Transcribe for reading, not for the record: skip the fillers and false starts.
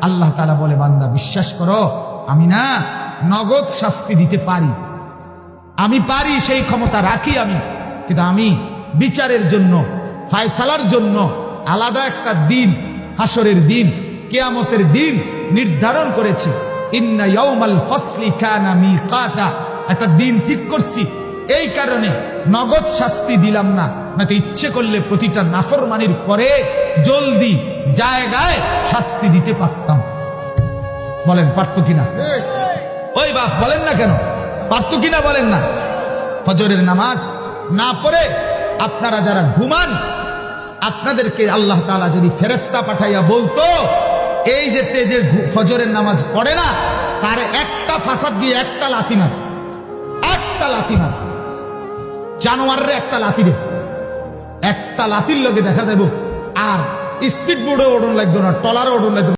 আল্লাহ তাআলা বলে, বান্দা বিশ্বাস করো, আমি না নগদ শাস্তি দিতে পারি, আমি পারি, সেই ক্ষমতা রাখি আমি, কিন্তু আমি বিচারের জন্য, ফায়সালার জন্য আলাদা একটা দিন, হাসরের দিন, কিয়ামতের দিন নির্ধারণ করেছি। ইন্না ইয়াউমাল ফাসলি কানা মিকাতা, একটা দিন ঠিক করছি, এই কারণে নগদ শাস্তি দিলাম না, নাকি ইচ্ছে করলে প্রতিটা নাফরমানির পরে জলদি জায়গায় শাস্তি দিতে পারতাম। বলেন পারতো কিনা? ওই বাপ বলেন না কেন, পারতো কিনা বলেন না? ফজরের নামাজ না পড়ে আপনারা যারা ঘুমান, আপনাদেরকে আল্লাহ তাআলা যদি ফেরেশতা পাঠাইয়া বলতো, এই যে তেজে ফজরের নামাজ পড়ে না, তার একটা ফাসাদ দিয়ে একটা লাথি মার, একটা লাথি মার, জানোয়ারের একটা লাথি দে, একটা লাথির লগে দেখা যাইব আর স্পিড বোর্ডে ওড়ন লাগতো না, টলারও ওড়ন লাগতো।